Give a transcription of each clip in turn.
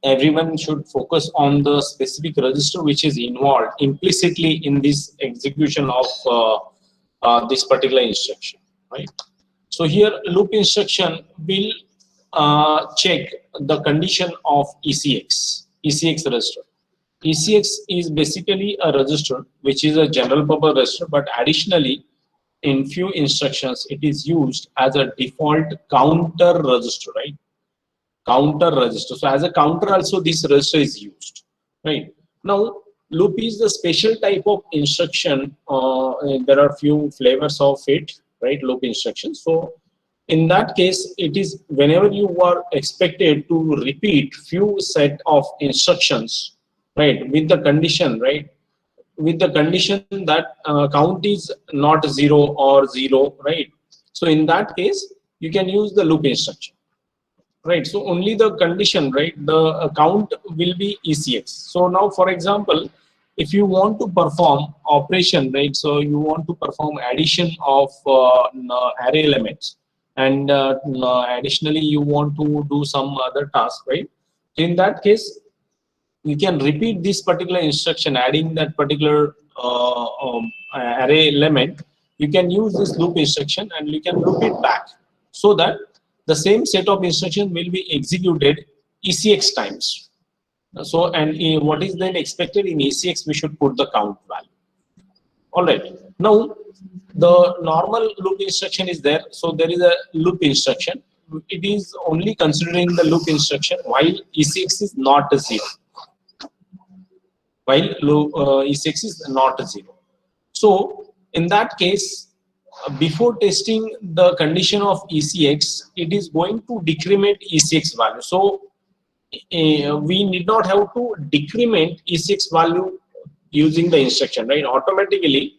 everyone should focus on the specific register which is involved implicitly in this execution of this particular instruction, right? So here loop instruction will check the condition of ECX register. ECX is basically a register which is a general purpose register, but additionally in few instructions it is used as a default counter register, right? Counter register. So as a counter also this register is used, right? Now loop is the special type of instruction. There are few flavors of it, right? Loop instruction. So in that case, it is whenever you are expected to repeat few set of instructions, right, with the condition, right, with the condition that count is not 0 or 0, right? So in that case, you can use the loop instruction, right? So only the condition, right, the count will be ECX. So now, for example, if you want to perform operation, right, so you want to perform addition of array elements, and additionally you want to do some other task, right? In that case, you can repeat this particular instruction, adding that particular array element. You can use this loop instruction and you can loop it back, so that the same set of instructions will be executed ECX times. So, and what is then expected in ECX, we should put the count value. All right. Now, the normal loop instruction is there. So there is a loop instruction. It is only considering the loop instruction while ECX is not a 0. While ECX is not a 0. So in that case, before testing the condition of ECX, it is going to decrement ECX value. So we need not have to decrement ECX value using the instruction, right? Automatically,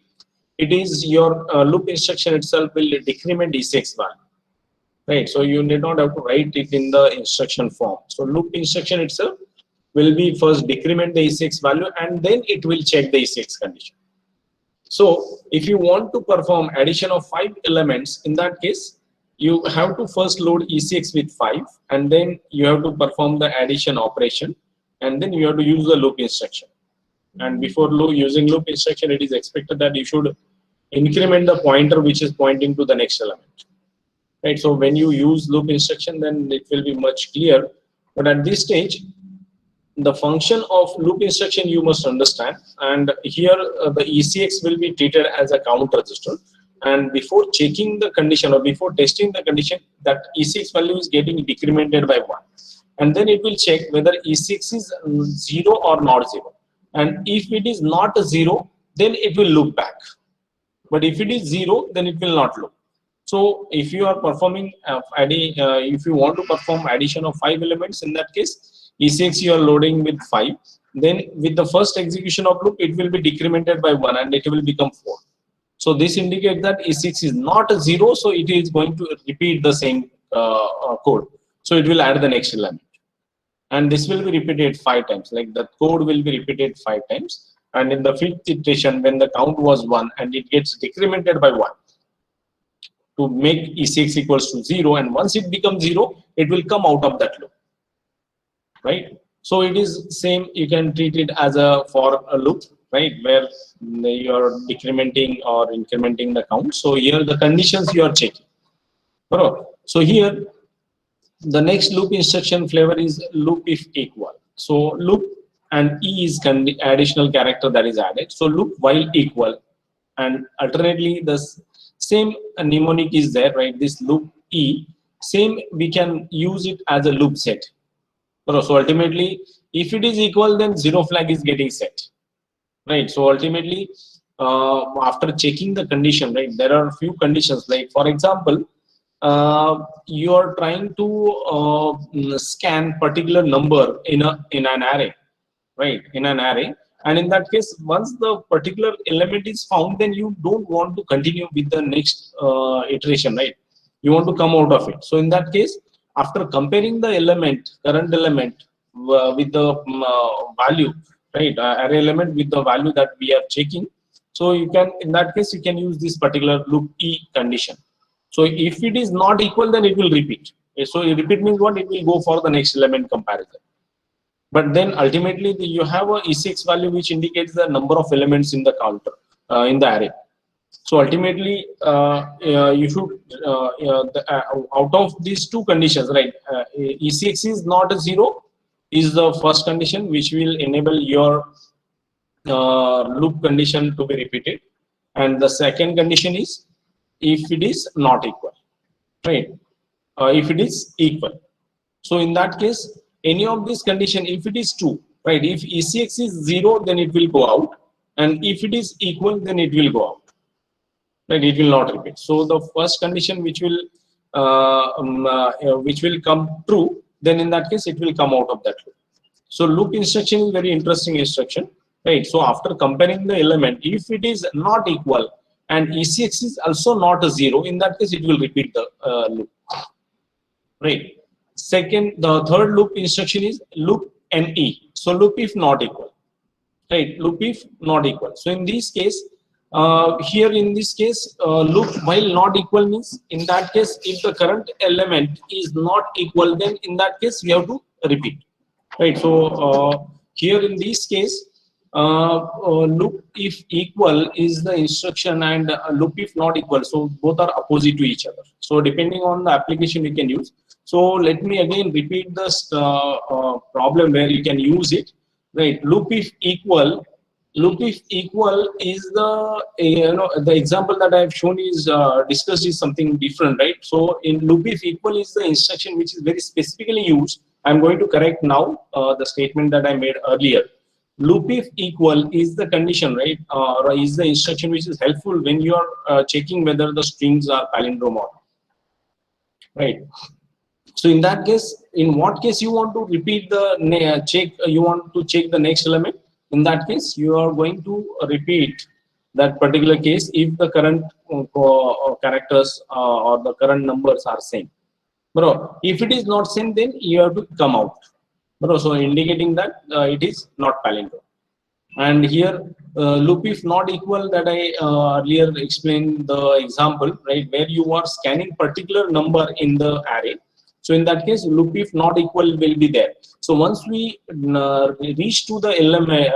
it is your loop instruction itself will decrement ECX value, right? So you need not have to write it in the instruction form. So loop instruction itself will be first decrement the ECX value, and then it will check the ECX condition. So if you want to perform addition of 5 elements, in that case, you have to first load ECX with 5, and then you have to perform the addition operation, and then you have to use the loop instruction. And before using loop instruction, it is expected that you should increment the pointer which is pointing to the next element, right? So when you use loop instruction, then it will be much clear. But at this stage, the function of loop instruction you must understand, and here the ECX will be treated as a count register, and before checking the condition or before testing the condition, that ECX value is getting decremented by 1, and then it will check whether ECX is 0 or not 0, and if it is not a 0, then it will loop back, but if it is 0, then it will not loop. So if you are performing if you want to perform addition of 5 elements, in that case ECX you are loading with 5, then with the first execution of loop, it will be decremented by 1 and it will become 4. So this indicates that ECX is not a 0, so it is going to repeat the same code. So it will add the next element, and this will be repeated 5 times. Like the code will be repeated 5 times, and in the 5th iteration, when the count was 1 and it gets decremented by 1 to make ECX equals to 0, and once it becomes 0, it will come out of that loop, right? So it is same, you can treat it as a for a loop, right, where you are decrementing or incrementing the count. So here the conditions you are checking. So here the next loop instruction flavor is loop if equal. So loop and E is additional character that is added. So loop while equal, and alternately the same mnemonic is there, right? This loop E, same we can use it as a loop set. So ultimately, if it is equal, then 0 flag is getting set, right? So ultimately, after checking the condition, right, there are a few conditions. Like for example, you are trying to scan particular number in an array, right? In an array, and in that case, once the particular element is found, then you don't want to continue with the next iteration, right? You want to come out of it. So in that case, after comparing the current element with the value, right, array element with the value that we are checking, so you can, in that case, you can use this particular loop E condition. So if it is not equal, then it will repeat. So repeat means what? It will go for the next element comparison. but then ultimately you have a ECX value which indicates the number of elements in the counter in the array. So ultimately, you should out of these two conditions, right? ECX is not a 0 is the first condition which will enable your loop condition to be repeated, and the second condition is if it is not equal, right? If it is equal. So in that case, any of these condition, if it is true, right? If ECX is 0, then it will go out, and if it is equal, then it will go out. Right? It will not repeat. So the first condition which will come true, then in that case it will come out of that loop. So loop instruction is very interesting instruction, right? So after comparing the element, if it is not equal and ECX is also not a 0, in that case it will repeat the loop, right? Second, the third loop instruction is loop NE. So loop if not equal, right? Loop if not equal. So in this case, here in this case, loop while not equal means in that case, if the current element is not equal, then in that case we have to repeat, right? So here in this case, loop if equal is the instruction, and loop if not equal, so both are opposite to each other. So depending on the application we can use. So let me again repeat this problem where you can use it, right? Loop if equal is the the example that I have shown is discussed is something different, right? So in loop if equal is the instruction which is very specifically used. I'm going to correct now the statement that I made earlier. Loop if equal is the condition, right? Or is the instruction which is helpful when you are checking whether the strings are palindrome or not, right? So in that case, in what case you want to repeat the check? You want to check the next element. In that case, you are going to repeat that particular case if the current characters or the current numbers are same. Bro, if it is not same, then you have to come out. Bro, so indicating that it is not palindrome. And here, loop if not equal, that I earlier explained the example, right, where you are scanning particular number in the array. So in that case, loop if not equal will be there. So once we reach to the element,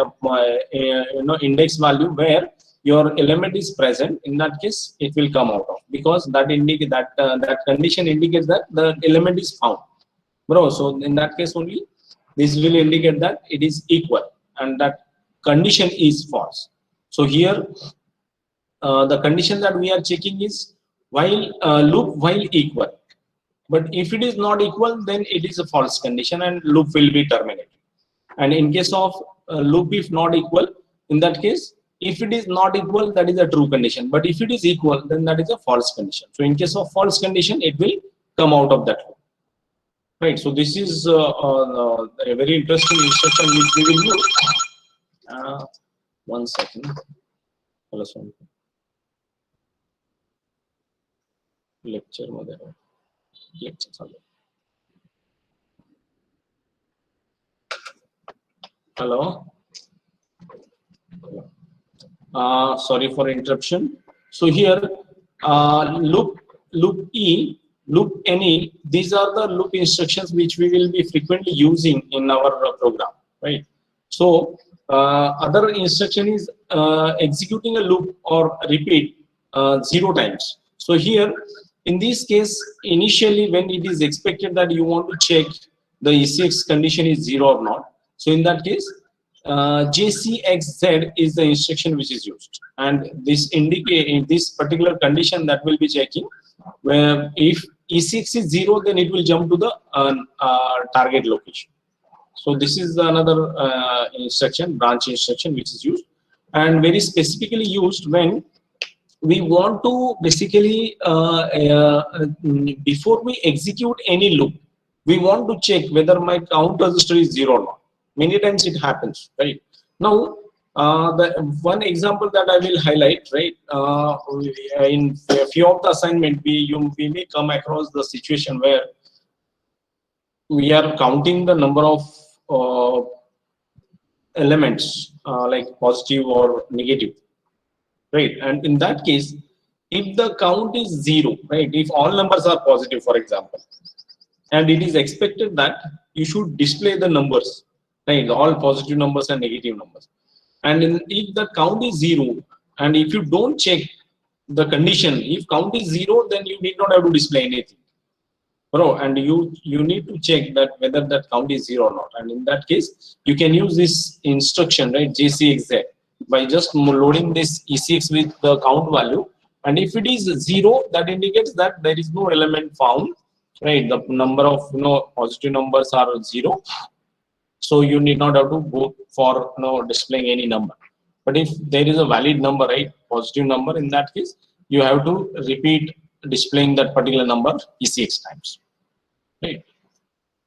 index value where your element is present, in that case it will come out of, because that indicate that condition indicates that the element is found, bro. So in that case only this will indicate that it is equal and that condition is false. So here the condition that we are checking is while loop while equal. But if it is not equal, then it is a false condition and loop will be terminated. And in case of loop if not equal, in that case, if it is not equal, that is a true condition. But if it is equal, then that is a false condition. So in case of false condition, it will come out of that loop. Right. So this is a very interesting instruction which we will use. 1 second. Lecture मध्ये hello. Sorry for interruption. So here loop E, loop NE, these are the loop instructions which we will be frequently using in our program, right? So other instruction is executing a loop or repeat 0 times. So here in this case, initially when it is expected that you want to check the ECX condition is 0 or not, so in that case JCXZ is the instruction which is used, and this indicate in this particular condition that will be checking where if ECX is 0, then it will jump to the target location. So this is another instruction, branch instruction, which is used and very specifically used when we want to basically before we execute any loop, we want to check whether my count register is 0 or not. Many times it happens, right? Now, the one example that I will highlight, right? In a few of the assignment, we may come across the situation where we are counting the number of elements like positive or negative, right? And in that case, if the count is 0, right? If all numbers are positive, for example, and it is expected that you should display the numbers right? All positive numbers and negative numbers. And if the count is 0, and if you don't check the condition, if count is 0, then you need not have to display anything, bro. And you need to check that whether that count is 0 or not. And in that case, you can use this instruction, right, JCXZ, by just loading this ECX with the count value. And if it is 0, that indicates that there is no element found, right? The number of positive numbers are 0, so you need not have to go for displaying any number. But if there is a valid number, right, positive number, in that case you have to repeat displaying that particular number ECX times, right?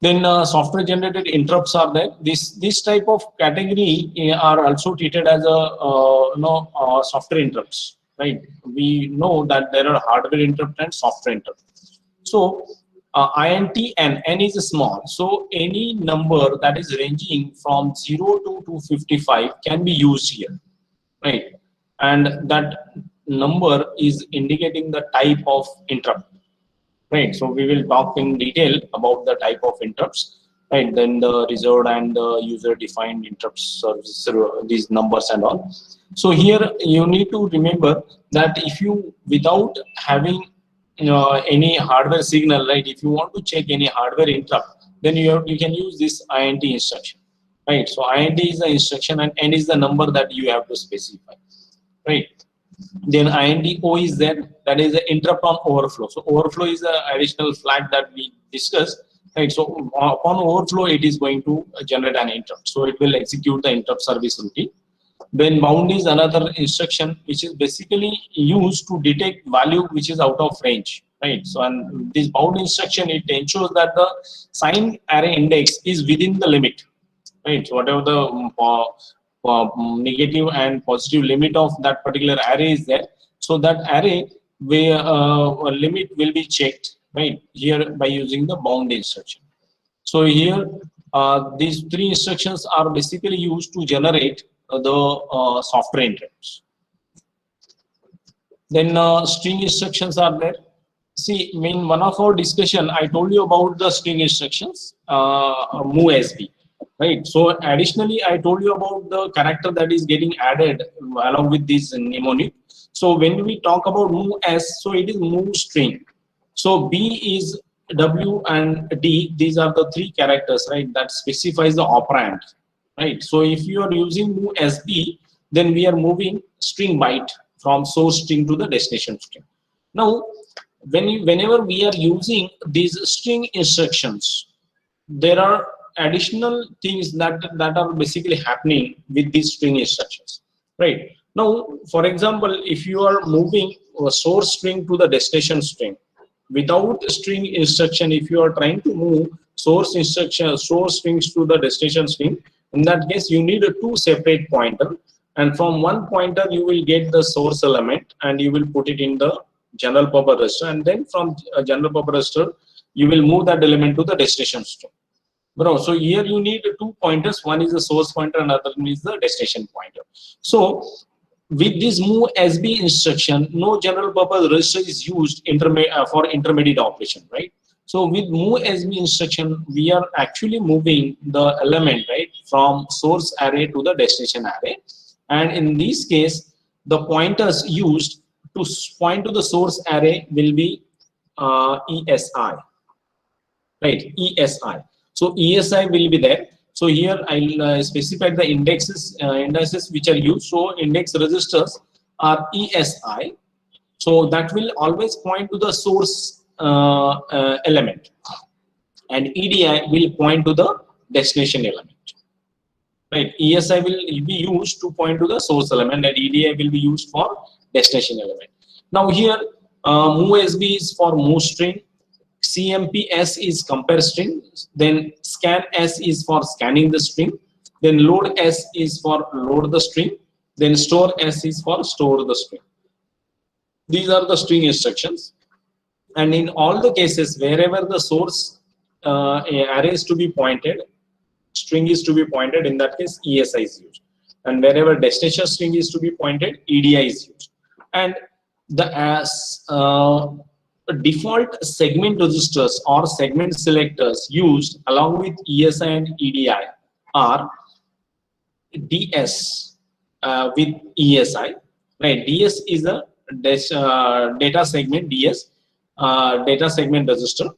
Then software generated interrupts are there. This type of category are also treated as a software interrupts, right? We know that there are hardware interrupt and software interrupt. So int and n is small, so any number that is ranging from 0 to 255 can be used here, right? And that number is indicating the type of interrupt, right? So we will talk in detail about the type of interrupts, right? Then the reserved and the user defined interrupts service, these numbers and all. So here you need to remember that if you, without having any hardware signal, right, if you want to check any hardware interrupt, then you can use this int instruction, right? So int is the instruction and n is the number that you have to specify, right? Then int o is there, that is the interrupt on overflow. So overflow is the additional flag that we discussed, right? So upon overflow it is going to generate an interrupt, so it will execute the interrupt service routine. Then bound is another instruction which is basically used to detect value which is out of range, right? So and this bound instruction, it ensures that the signed array index is within the limit, right? So whatever the negative and positive limit of that particular array is there, so that array where limit will be checked, right, here by using the bound instruction. So here these three instructions are basically used to generate the software interrupts. Then string instructions are there. See, in one of our discussion, I told you about the string instructions, movesb, right? So additionally, I told you about the character that is getting added along with this mnemonic. So when we talk about moves, so it is move string. So B is W and D, these are the three characters, right, that specifies the operand, right? So if you are using movesb, then we are moving string byte from source string to the destination string. Now, whenever we are using these string instructions, there are additional things that are basically happening with these string instructions, right? Now, for example, if you are moving a source string to the destination string, without string instruction, if you are trying to move source strings to the destination string, in that case you need a two separate pointer, and from one pointer you will get the source element and you will put it in the general purpose register, and then from a general purpose register you will move that element to the destination string, bro. So here you need two pointers, one is the source pointer and other is the destination pointer. So with this movesb instruction, no general purpose register is used for intermediate operation, right? So with movesb instruction, we are actually moving the element, right, from source array to the destination array, and in this case, the pointers used to point to the source array will be ESI, right? ESI. So ESI will be there. So here I'll specify the indices which are used. So index registers are ESI. So that will always point to the source element, and EDI will point to the destination element, right? ESI will be used to point to the source element, and EDI will be used for destination element. Now here movesb is for move string, CMPS is compare string, then scanS is for scanning the string, then loadS is for load the string, then storeS is for store the string. These are the string instructions, and in all the cases wherever the source array is to be pointed, string is to be pointed, in that case ESI is used, and wherever destination string is to be pointed, EDI is used. And the default segment registers or segment selectors used along with ESI and EDI are DS with ESI, right? DS is a data segment, DS data segment register.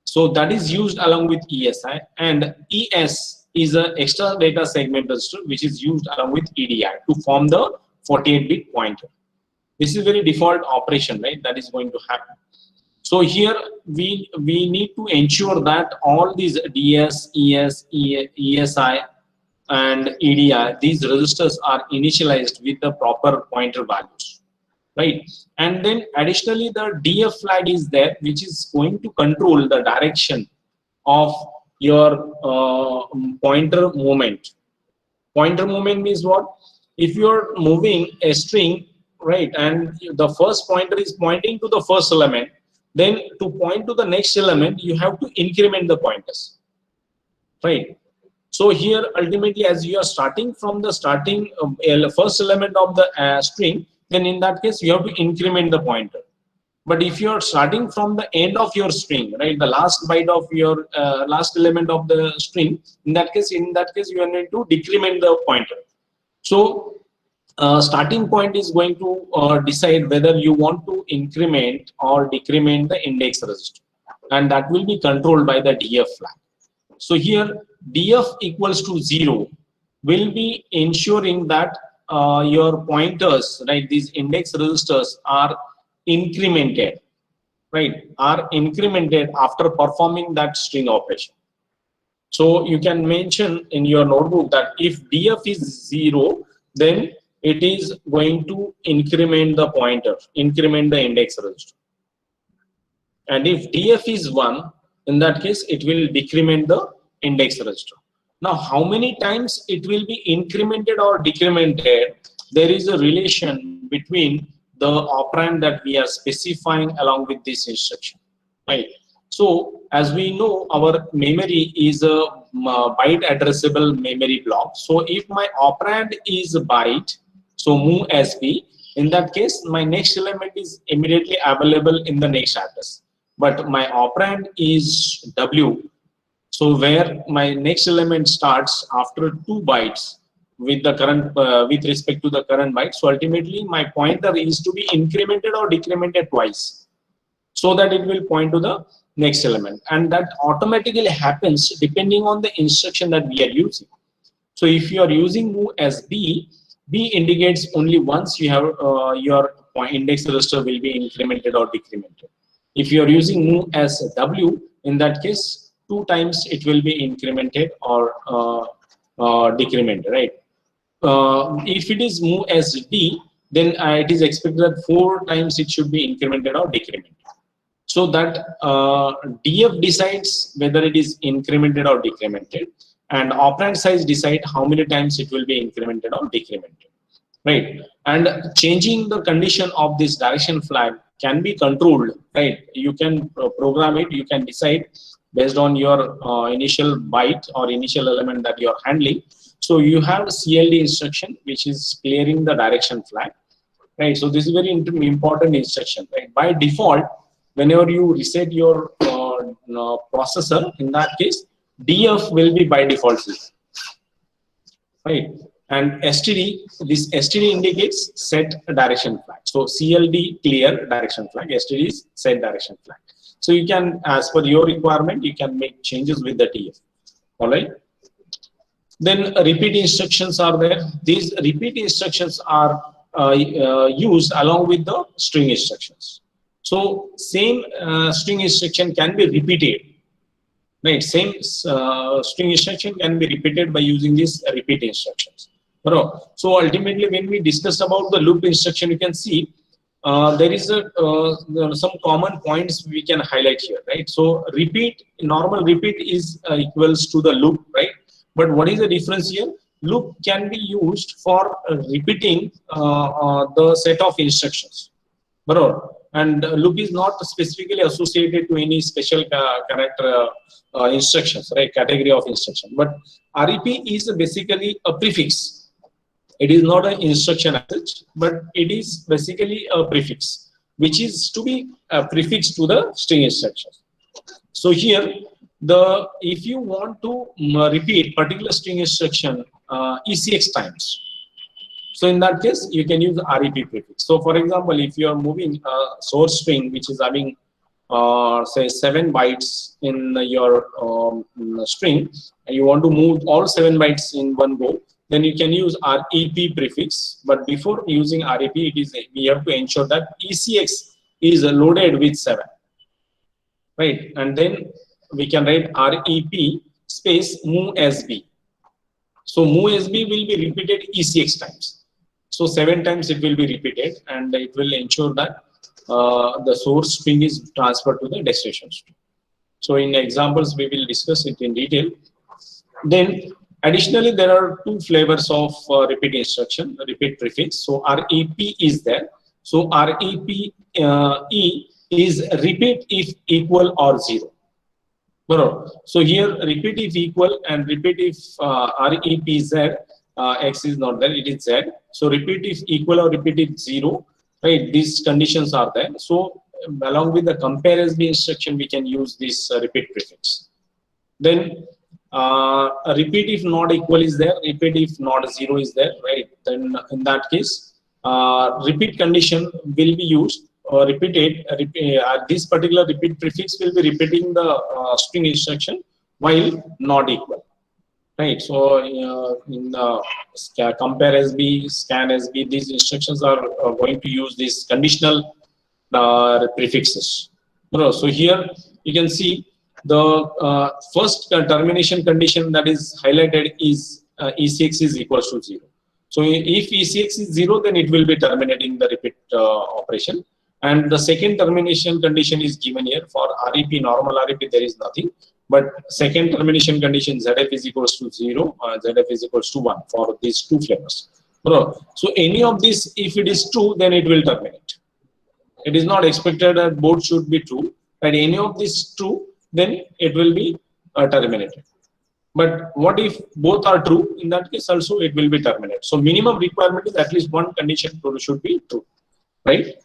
So that is used along with ESI, and ES is a extra data segment register which is used along with EDI to form the 48-bit pointer. This is very default operation, right? That is going to happen. So here we need to ensure that all these DS, ES, ESI and EDI, these registers are initialized with the proper pointer values, right? And then additionally the DF flag is there, which is going to control the direction of your pointer movement. Pointer movement means what? If you're moving a string, right, and the first pointer is pointing to the first element, then to point to the next element, you have to increment the pointers, right? So here, ultimately, as you are starting from the starting first element of the string, then in that case, you have to increment the pointer. But if you are starting from the end of your string, right, the last byte of your last element of the string, in that case, you are need to decrement the pointer. So starting point is going to decide whether you want to increment or decrement the index register, and that will be controlled by the DF flag. So here DF equals to 0 will be ensuring that your pointers, right, these index registers are incremented, right, are incremented after performing that string operation. So you can mention in your notebook that if DF is 0, then it is going to increment the pointer, increment the index register. And if DF is 1, in that case, it will decrement the index register. Now, how many times it will be incremented or decremented? There is a relation between the operand that we are specifying along with this instruction, right? So, as we know, our memory is a byte addressable memory block. So, if my operand is a byte, so move SB, in that case, my next element is immediately available in the next address. But my operand is W, so where my next element starts after 2 bytes with the current with respect to the current byte. So ultimately, my pointer is to be incremented or decremented twice, so that it will point to the next element, and that automatically happens depending on the instruction that we are using. So if you are using move as B, B indicates only once you have your index register will be incremented or decremented. If you are using move as W, in that case, 2 times it will be incremented or decremented, right? If it is move as D, then it is expected that 4 times it should be incremented or decremented. So that DF decides whether it is incremented or decremented, and operand size decide how many times it will be incremented or decremented, right? And changing the condition of this direction flag can be controlled, right? You can program it, you can decide based on your initial byte or initial element that you are handling. So you have CLD instruction, which is clearing the direction flag, right? So this is very important instruction, right? By default, whenever you reset your processor, in that case, DF will be by default, right? And STD, this STD indicates set direction flag. So CLD clear direction flag, STD is set direction flag. So you can, as per your requirement, you can make changes with the TF. All right. Then repeat instructions are there. These repeat instructions are used along with the string instructions. So same string instruction can be repeated, right? Same string instruction can be repeated by using these repeat instructions. So ultimately, when we discussed about the loop instruction, you can see there is some common points we can highlight here, right? So repeat, normal repeat is equals to the loop, right? But what is the difference here? Loop can be used for repeating the set of instructions, and loop is not specifically associated to any special character instructions, right? Category of instruction. But REP is basically a prefix. It is not an instruction as such, but it is basically a prefix, which is to be prefixed to the string instructions. So here, if you want to repeat particular string instruction ECX times, so in that case you can use REP prefix. So for example, if you are moving a source string which is having say 7 bytes in your string, and you want to move all 7 bytes in one go, then you can use REP prefix. But before using REP, we have to ensure that ECX is loaded with 7, right? And then we can write REP space move SB. So move SB will be repeated ECX times. So 7 times it will be repeated, and it will ensure that the source string is transferred to the destination string. So in examples we will discuss it in detail. Then additionally, there are 2 flavors of repeat instruction, repeat prefix. So REP is there. So REP E is repeat if equal or 0. So here repeat if equal and repeat if REP is Z, X is not there, it is Z. So repeat if equal or repeat if 0, right? These conditions are there. So along with the compare SB instruction, we can use this repeat prefix. Then repeat if not equal is there, repeat if not 0 is there, right? Then in that case, repeat condition will be used or repeated. This particular repeat prefix will be repeating the string instruction while not equal, right? So in compare SB, scan SB, these instructions are going to use these conditional prefixes. So here you can see the first termination condition that is highlighted is ECX is equals to 0. So if ECX is 0, then it will be terminating the repeat operation. And the second termination condition is given here. For REP, normal REP, there is nothing. But second termination condition, ZF is equals to 0, ZF is equals to 1 for these 2 flavors. So any of this, if it is true, then it will terminate. It is not expected that both should be true. But any of this true, then it will be terminated. But what if both are true? In that case also it will be terminated. So minimum requirement is at least one condition should be true, right?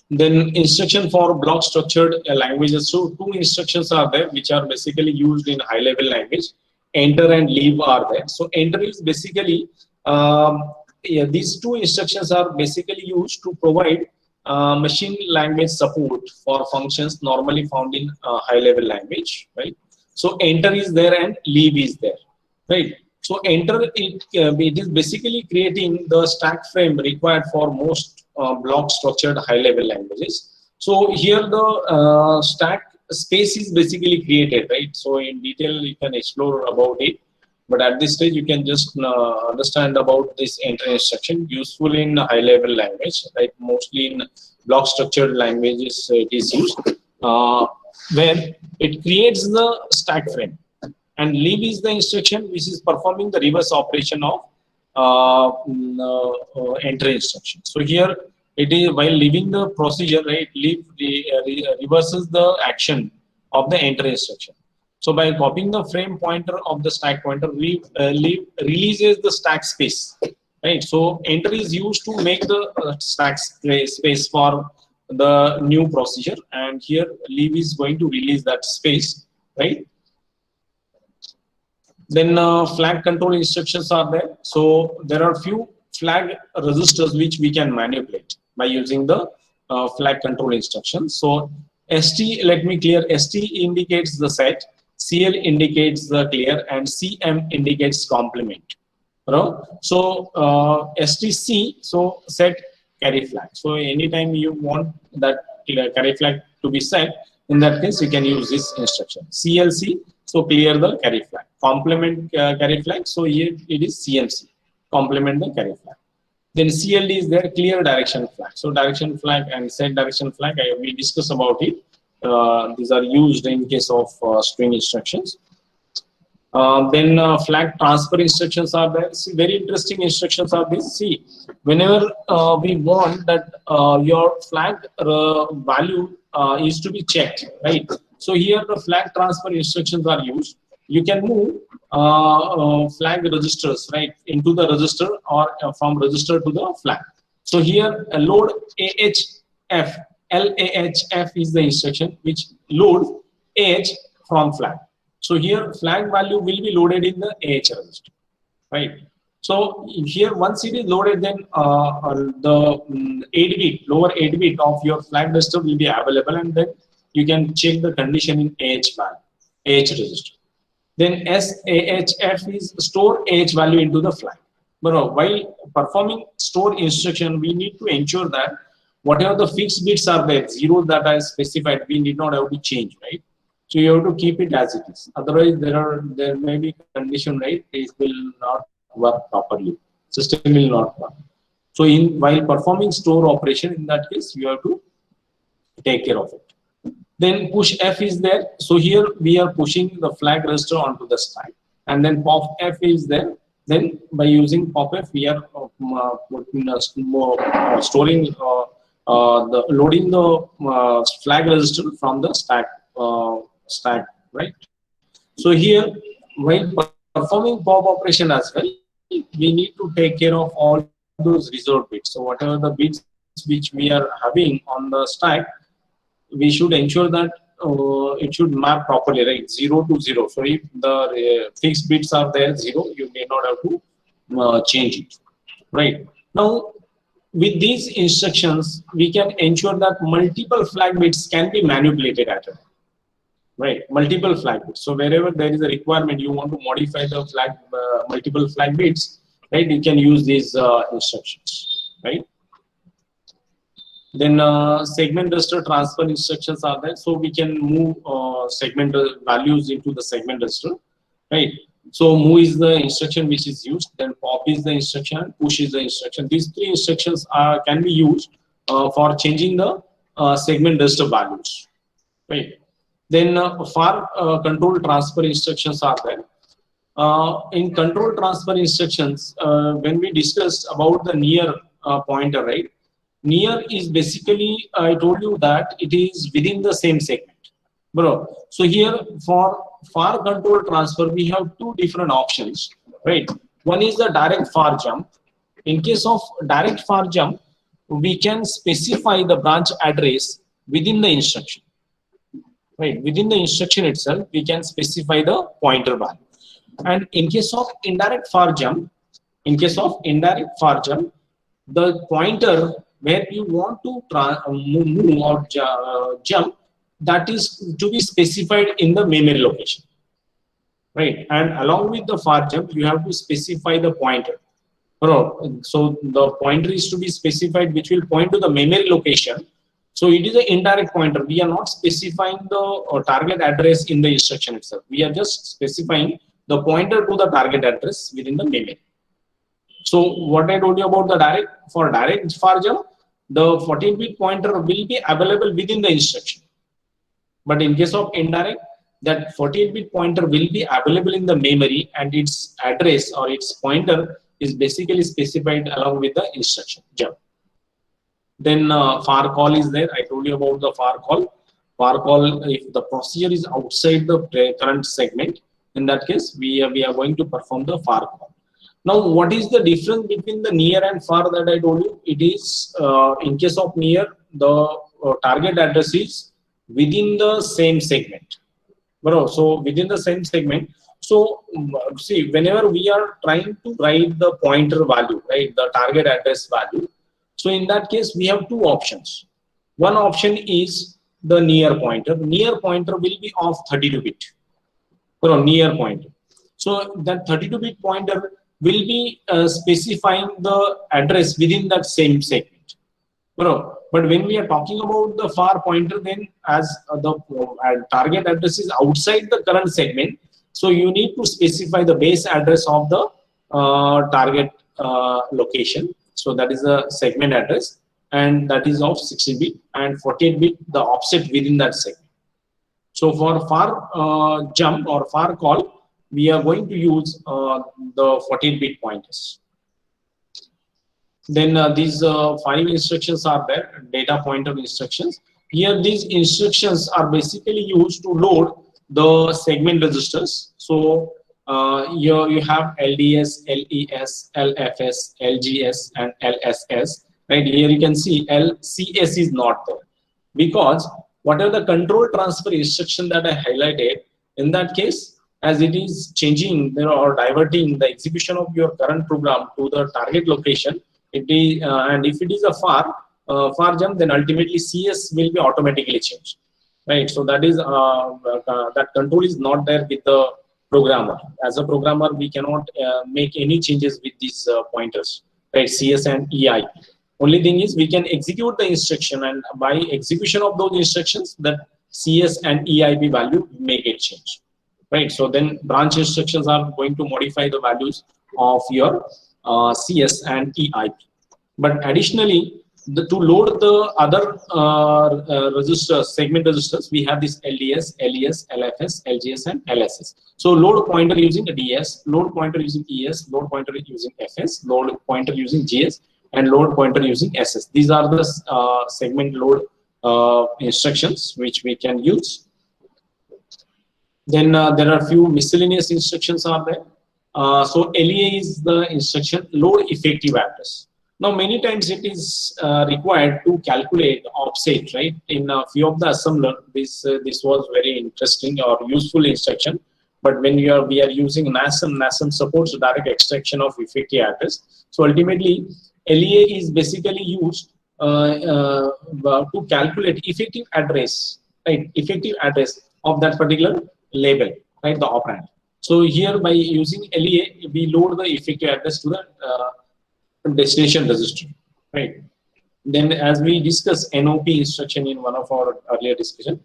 Then instruction for block structured languages. So 2 instructions are there which are basically used in high level language. Enter and leave are there. So enter is basically these 2 instructions are basically used to provide machine language support for functions normally found in high level language, right? So enter is there and leave is there, right? So enter it is basically creating the stack frame required for most block structured high level languages. So here the stack space is basically created, right? So in detail you can explore about it, but at this stage you can just understand about this enter instruction, useful in high level language, right? Mostly in block structured languages it is used, where it creates the stack frame, and leave is the instruction which is performing the reverse operation of enter instruction. So here it is while leaving the procedure, right? Leave reverses the action of the enter instruction. So by copying the frame pointer of the stack pointer, leave releases the stack space, right? So enter is used to make the stack space for the new procedure, and here leave is going to release that space, right? Then flag control instructions are there. So there are few flag registers which we can manipulate by using the flag control instructions. So ST, let me clear, ST indicates the set, CL indicates the clear, and CM indicates complement. So STC, so set carry flag. So anytime you want that carry flag to be set, in that case you can use this instruction. CLC, so clear the carry flag. Complement carry flag, so here it is CMC, complement the carry flag. Then CLD is there, clear direction flag. So direction flag and set direction flag, we discuss about it. These are used in case of string instructions. Then flag transfer instructions are there. See, very interesting instructions are these. See, whenever we want that your flag value is to be checked, right? So here the flag transfer instructions are used. You can move flag registers, right, into the register or from register to the flag. So here load AHF, LAHF is the instruction which load AH from flag. So here flag value will be loaded in the AH register, right? So here once it is loaded, then the 8-bit, lower 8-bit of your flag register will be available, and then you can check the condition in AH value, AH register. Then SAHF is store AH value into the flag. But while performing store instruction, we need to ensure that whatever the fixed bits are there, zeros that are specified, we need not have to change, right? So you have to keep it as it is. Otherwise, there may be condition, right? It will not work properly. System will not work. So while performing store operation, in that case, you have to take care of it. Then push F is there. So here we are pushing the flag register onto the stack, and then pop F is there. Then by using pop F, we are storing loading the flag register from the stack, right? So here, while performing pop operation as well, we need to take care of all those reserved bits. So whatever the bits which we are having on the stack, we should ensure that it should map properly, right? 0 to 0. So if the fixed bits are there 0, you may not have to change it, right? Now with these instructions, we can ensure that multiple flag bits can be manipulated at a time, right? Multiple flag bits. So wherever there is a requirement, you want to modify the flag, multiple flag bits, right? You can use these instructions, right? Then segment register transfer instructions are there, so we can move segment values into the segment register, right? So move is the instruction which is used, then pop is the instruction, push is the instruction. These three instructions can be used for changing the segment register values, right? Then for control transfer instructions are there. In control transfer instructions, when we discussed about the near pointer, right? Near is basically, I told you that it is within the same segment, bro. So here for far control transfer, we have two different options, right? One is the direct far jump. In case of direct far jump, we can specify the branch address within the instruction, right? Within the instruction itself, we can specify the pointer value. And in case of indirect far jump, the pointer where you want to move or jump, that is to be specified in the memory location, right? And along with the far jump, you have to specify the pointer. So the pointer is to be specified, which will point to the memory location. So it is an indirect pointer. We are not specifying the target address in the instruction itself. We are just specifying the pointer to the target address within the memory. So what I told you about the direct far jump, the 14-bit pointer will be available within the instruction. But in case of indirect, that 14-bit pointer will be available in the memory, and its address or its pointer is basically specified along with the instruction jump. Then far call is there. I told you about the far call. Far call, if the procedure is outside the current segment, in that case, we are going to perform the far call. Now, what is the difference between the near and far that I told you? It is, in case of near, the target address is within the same segment. So within the same segment. So see, whenever we are trying to write the pointer value, right, the target address value. So in that case, we have two options. One option is the near pointer. Near pointer will be of 32-bit. Near pointer. So that 32-bit pointer will be specifying the address within that same segment. But when we are talking about the far pointer, then as the target address is outside the current segment, so you need to specify the base address of the target location. So that is the segment address, and that is of 16-bit, and 48-bit the offset within that segment. So for far jump or far call, we are going to use the 14-bit pointers. Then these 5 instructions are there, data pointer instructions. Here these instructions are basically used to load the segment registers. So here you have LDS, LES, LFS, LGS, and LSS. Right here you can see LCS is not there, because whatever the control transfer instruction that I highlighted, in that case, as it is changing or diverting the execution of your current program to the target location, it is, and if it is a far jump, then ultimately CS will be automatically changed, right? So that is that control is not there with the programmer. As a programmer, we cannot make any changes with these pointers, right? CS and EI. Only thing is we can execute the instruction, and by execution of those instructions, that CS and EIP value may get changed, right? So then branch instructions are going to modify the values of your CS and EIP. But additionally, to load the other registers, segment registers, we have this LDS, LES, LFS, LGS, and LSS. So load pointer using DS, load pointer using ES, load pointer using FS, load pointer using GS, and load pointer using SS. These are the segment load instructions which we can use. Then there are a few miscellaneous instructions are there. So LEA is the instruction load effective address. Now, many times it is required to calculate offset, right? In a few of the assembler, this was very interesting or useful instruction. But when we are using NASM supports direct extraction of effective address. So ultimately, LEA is basically used to calculate effective address, right? Effective address of that particular label, right? The operand. So here, by using LEA, we load the effective address to the destination register, right? Then, as we discussed NOP instruction in one of our earlier discussion,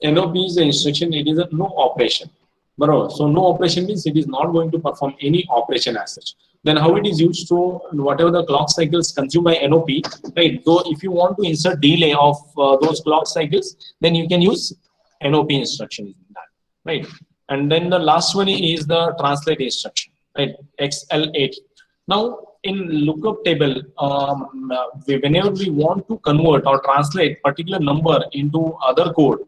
NOP is the instruction, it is a no operation. So no operation means it is not going to perform any operation as such. Then how it is used? So whatever the clock cycles consumed by NOP, right? So if you want to insert delay of those clock cycles, then you can use NOP instruction in that, right? And then the last one is the translate instruction, right? XL8. Now, in lookup table, whenever we want to convert or translate particular number into other code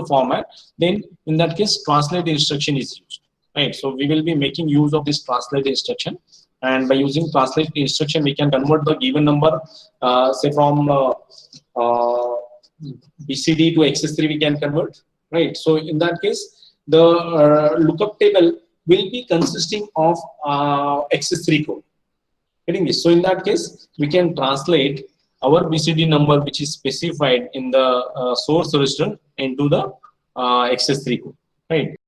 format, then in that case, translate instruction is used, right? So we will be making use of this translate instruction, and by using translate instruction, we can convert the given number, say from BCD to XS3, we can convert, right? So in that case, the lookup table will be consisting of XS3 code. So in that case, we can translate our BCD number, which is specified in the source register, into the XS3 code, right?